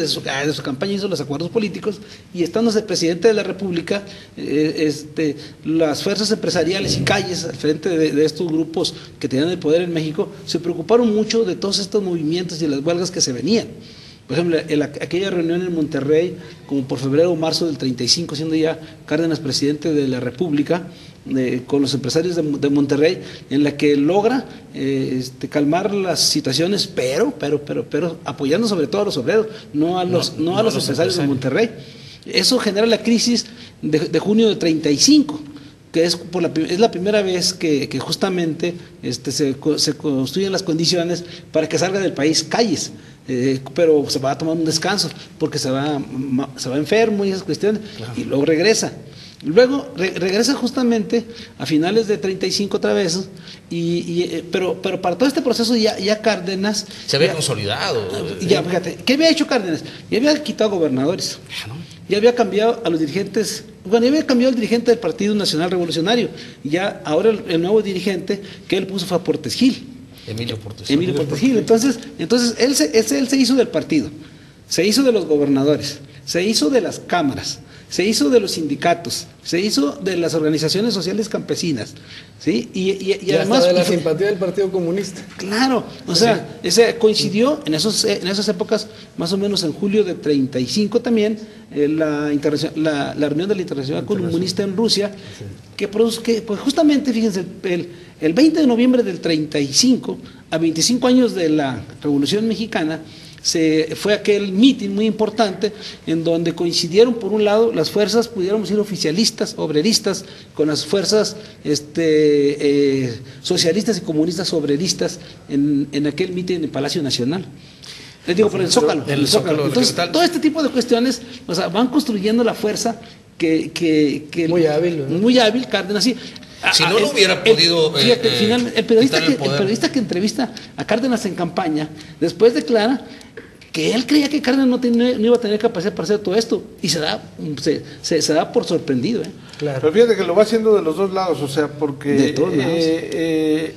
de su campaña hizo los acuerdos políticos, y estándose presidente de la República, las fuerzas empresariales y calles al frente de estos grupos que tenían el poder en México se preocuparon mucho de todos estos movimientos y las huelgas que se venían. Por ejemplo, aquella reunión en Monterrey, como por febrero o marzo del 35, siendo ya Cárdenas presidente de la República, con los empresarios de Monterrey, en la que logra calmar las situaciones, pero apoyando sobre todo a los obreros, no a los empresarios de Monterrey. Eso genera la crisis de junio de 35, que es la primera vez que justamente se construyen las condiciones para que salga del país calles. Pero se va a tomar un descanso porque se va enfermo y esas cuestiones, claro. Y luego regresa. Luego regresa justamente a finales de 35 otra vez, pero para todo este proceso ya Cárdenas se había consolidado. Ya, fíjate, ¿qué había hecho Cárdenas? Ya había quitado gobernadores, ya había cambiado a los dirigentes, ya había cambiado el dirigente del Partido Nacional Revolucionario, y ya ahora el nuevo dirigente que él puso fue a Portes Gil. Emilio Portes Gil. Entonces él se hizo del partido, se hizo de los gobernadores, se hizo de las cámaras, se hizo de los sindicatos, se hizo de las organizaciones sociales campesinas, ¿sí? Y además hasta de la simpatía del Partido Comunista. Claro, coincidió en esas épocas, más o menos en julio de 35 también, la reunión de la Internacional Comunista en Rusia, que pues justamente, fíjense, el 20 de noviembre del 35, a 25 años de la Revolución Mexicana, fue aquel mitin muy importante en donde coincidieron, por un lado, las fuerzas, pudiéramos decir, oficialistas, obreristas, con las fuerzas socialistas y comunistas obreristas en aquel mitin en el Palacio Nacional. Les digo, por el Zócalo. Entonces, todo este tipo de cuestiones, van construyendo la fuerza que muy hábil, ¿no? Muy hábil, Cárdenas, sí. Si no lo hubiera podido. El periodista que entrevista a Cárdenas en campaña, después declara que él creía que Cárdenas no iba a tener capacidad para hacer todo esto, y se da por sorprendido. Claro. Pero fíjate que lo va haciendo de los dos lados, o sea, porque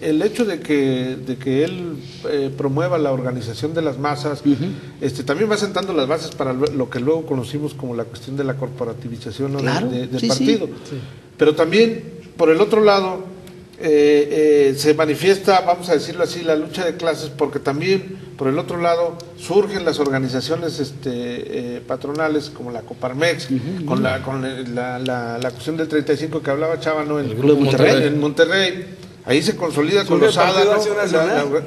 el hecho de que él promueva la organización de las masas, también va sentando las bases para lo que luego conocimos como la cuestión de la corporativización, ¿no? Claro, del partido. Sí. Pero también, por el otro lado, se manifiesta, vamos a decirlo así, la lucha de clases, porque también, por el otro lado, surgen las organizaciones patronales como la Coparmex, con la cuestión del 35 que hablaba Chava, ¿no? En Monterrey. Ahí se consolida con los ADA,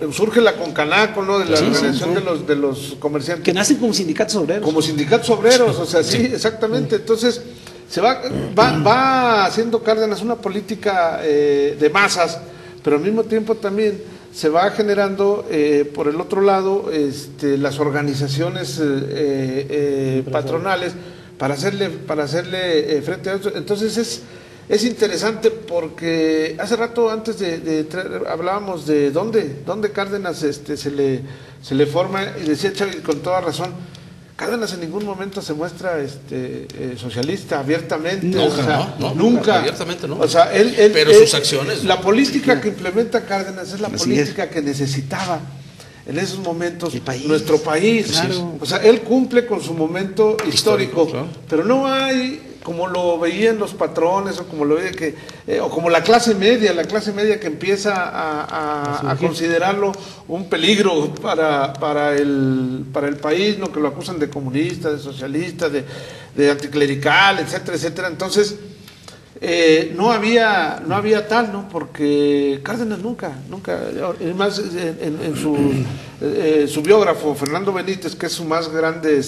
¿no? Surge la Concanaco, ¿no? De la organización de los comerciantes. Que nacen como sindicatos obreros. Como sindicatos obreros, o sea, sí, exactamente. Entonces, se va haciendo Cárdenas una política de masas, pero al mismo tiempo también se va generando, por el otro lado, las organizaciones patronales para hacerle frente a eso. Entonces es interesante porque hace rato antes hablábamos de dónde Cárdenas se le forma, y decía Chávez con toda razón, Cárdenas en ningún momento se muestra socialista abiertamente. Nunca. Abiertamente no. O sea, pero sus acciones. La política que implementa Cárdenas es la política que necesitaba en esos momentos nuestro país. Claro. O sea, él cumple con su momento histórico, claro. Pero no hay, como lo veían los patrones, o como lo veía o como la clase media que empieza a considerarlo un peligro para el país, ¿no? Que lo acusan de comunista, de socialista, de anticlerical, etcétera, etcétera. Entonces, no había tal, ¿no? Porque Cárdenas nunca, es más, en su biógrafo, Fernando Benítez, que es su más grande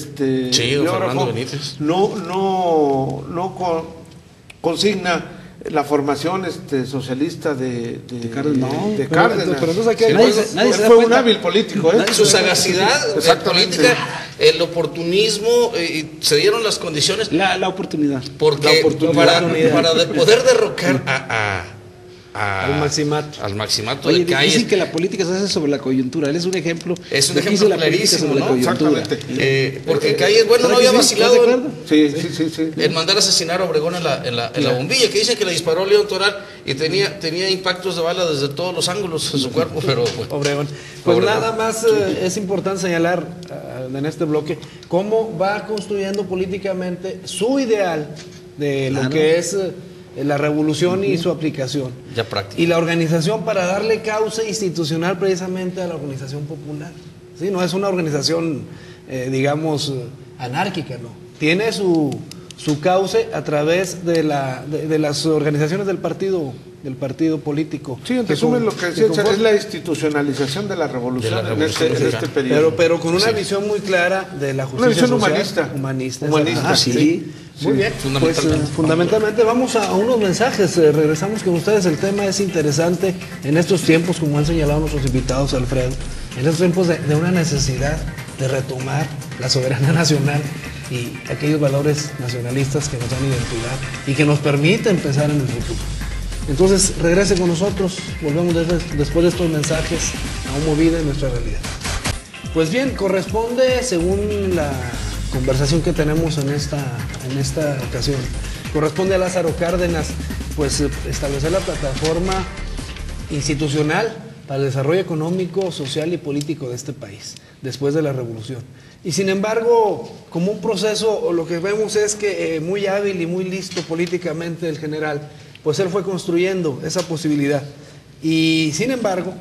biógrafo, no consigna la formación socialista de Cárdenas. Pero nadie fue un hábil político, su sagacidad política, el oportunismo, se dieron las condiciones, la oportunidad, porque para poder derrocar al maximato. Al maximato. Oye, de Calles. dicen que la política se hace sobre la coyuntura. Él es un ejemplo. Es un de que ejemplo hizo la política clarísimo, sobre la ¿no? coyuntura. Exactamente. Porque Calles, bueno, no había vacilado ¿Estás de acuerdo? Sí. en mandar a asesinar a Obregón en la bombilla, que dicen que le disparó León Toral y tenía impactos de bala desde todos los ángulos de su cuerpo, pero bueno. Obregón. Pues Obregón. nada más es importante señalar en este bloque cómo va construyendo políticamente su ideal de lo que es la revolución y su aplicación. Ya práctico. Y la organización para darle cauce institucional precisamente a la organización popular. ¿Sí? No es una organización, digamos, anárquica, no. Tiene su cauce a través de las organizaciones del partido político. Sí, en resumen, lo que decía Char, es la institucionalización de la revolución, en este periodo. Pero con una visión muy clara de la justicia Una visión social, humanista. Sí. Muy bien, fundamentalmente. pues fundamentalmente vamos a unos mensajes, regresamos con ustedes, el tema es interesante en estos tiempos, como han señalado nuestros invitados, Alfredo, en estos tiempos de una necesidad de retomar la soberanía nacional y aquellos valores nacionalistas que nos dan identidad y que nos permiten pensar en el futuro. Entonces, regrese con nosotros, volvemos después de estos mensajes a un Movida en nuestra realidad. Pues bien, corresponde, según la conversación que tenemos en esta ocasión, corresponde a Lázaro Cárdenas, pues establecer la plataforma institucional para el desarrollo económico, social y político de este país, después de la revolución. Y sin embargo, como un proceso, lo que vemos es que muy hábil y muy listo políticamente el general, pues él fue construyendo esa posibilidad. Y sin embargo,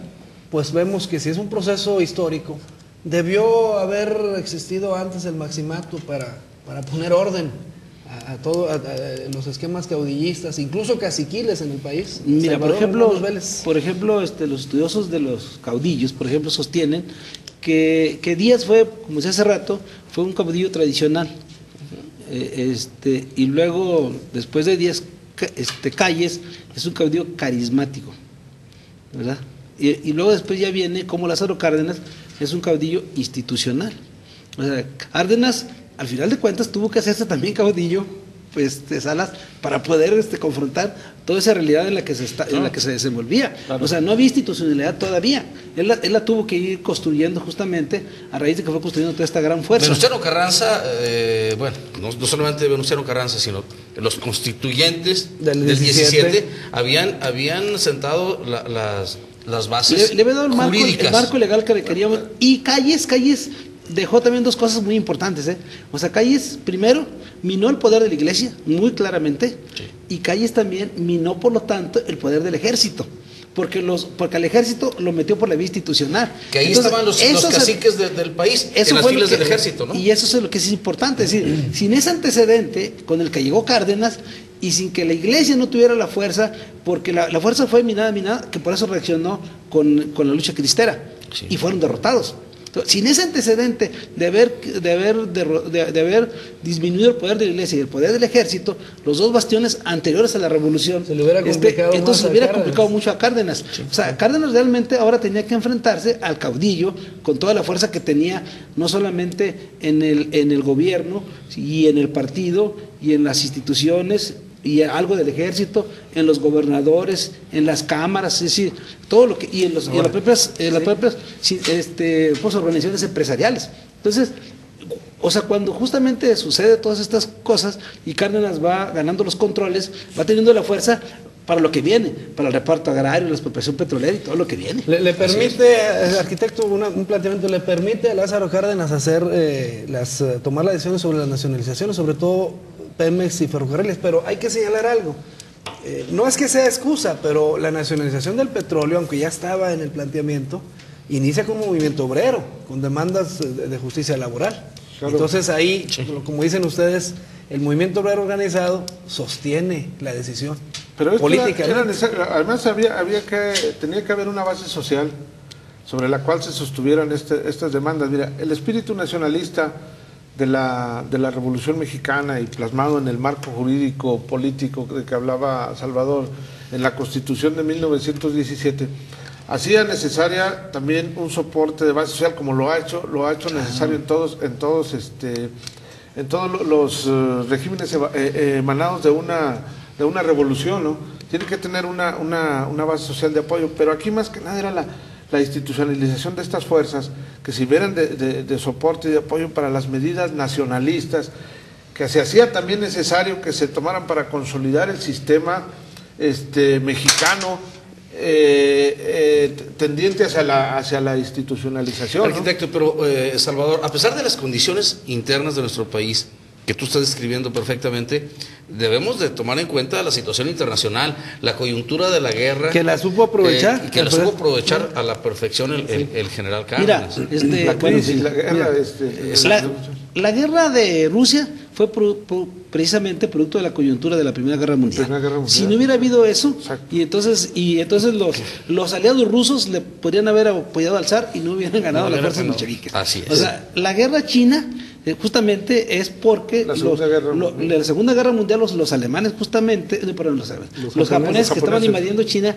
pues vemos que si es un proceso histórico, debió haber existido antes el maximato para poner orden a los esquemas caudillistas, incluso caciquiles en el país. Mira, Salvador, por ejemplo, los estudiosos de los caudillos, por ejemplo, sostienen que Díaz fue, como decía hace rato, fue un caudillo tradicional. Y luego, después de Díaz, Calles es un caudillo carismático, ¿verdad? Y luego después ya viene como Lázaro Cárdenas, es un caudillo institucional. O sea, Cárdenas, al final de cuentas, tuvo que hacerse también caudillo, pues, de Salas, para poder confrontar toda esa realidad en la que se desenvolvía. Claro. O sea, no había institucionalidad todavía. Él la tuvo que ir construyendo justamente a raíz de que fue construyendo toda esta gran fuerza. Venustiano Carranza, no solamente Venustiano Carranza, sino los constituyentes del 17 habían sentado las bases le había dado jurídicas. El marco legal que requeríamos. Y Calles dejó también dos cosas muy importantes. O sea, Calles, primero, minó el poder de la iglesia, muy claramente, sí. Y Calles también minó, por lo tanto, el poder del ejército. Porque al ejército lo metió por la vía institucional. Que ahí estaban los caciques del país, en las filas del ejército, ¿no? Y eso es lo que es importante. Es decir, sin ese antecedente con el que llegó Cárdenas y sin que la iglesia no tuviera la fuerza, porque la fuerza fue minada, que por eso reaccionó con la lucha cristera, sí. Y fueron derrotados. Sin ese antecedente de haber disminuido el poder de la iglesia y el poder del ejército, los dos bastiones anteriores a la revolución, se le hubiera complicado entonces se le hubiera complicado mucho a Cárdenas. Sí. O sea, Cárdenas realmente ahora tenía que enfrentarse al caudillo con toda la fuerza que tenía, no solamente en el gobierno y en el partido y en las instituciones y algo del ejército, en los gobernadores, en las cámaras, es decir, todo lo que, y en las propias organizaciones empresariales. Entonces, o sea, cuando justamente sucede todas estas cosas y Cárdenas va ganando los controles, va teniendo la fuerza para lo que viene, para el reparto agrario, la expropiación petrolera y todo lo que viene. Le permite, arquitecto, un planteamiento, le permite a Lázaro Cárdenas tomar las decisiones sobre las nacionalizaciones, sobre todo Pemex y ferrocarriles, pero hay que señalar algo. No es que sea excusa, pero la nacionalización del petróleo, aunque ya estaba en el planteamiento, inicia como un movimiento obrero, con demandas de justicia laboral. Claro. Entonces ahí, sí, como dicen ustedes, el movimiento obrero organizado sostiene la decisión política. Además tenía que haber una base social sobre la cual se sostuvieran estas demandas. Mira, el espíritu nacionalista de la Revolución Mexicana y plasmado en el marco jurídico político de que hablaba Salvador en la Constitución de 1917 hacía necesaria también un soporte de base social, como lo ha hecho necesario en todos los regímenes emanados de una revolución, ¿no? tiene que tener una base social de apoyo, pero aquí más que nada era la institucionalización de estas fuerzas que sirvieran de soporte y de apoyo para las medidas nacionalistas, que se hacía también necesario que se tomaran para consolidar el sistema mexicano, tendiente hacia la institucionalización. Arquitecto, ¿no? Pero Salvador, a pesar de las condiciones internas de nuestro país, que tú estás describiendo perfectamente, debemos de tomar en cuenta la situación internacional, la coyuntura de la guerra. Que la supo aprovechar. Que la supo aprovechar a la perfección el general Cárdenas. Mira, la crisis, la guerra. La guerra de Rusia fue precisamente producto de la coyuntura de la Primera Guerra Mundial. Si no hubiera habido eso, y entonces los aliados rusos le podrían haber apoyado al zar y no hubieran ganado las fuerzas bolcheviques. Así es. O sea, la guerra china justamente es porque la Segunda Guerra Mundial los alemanes justamente, los japoneses que estaban invadiendo China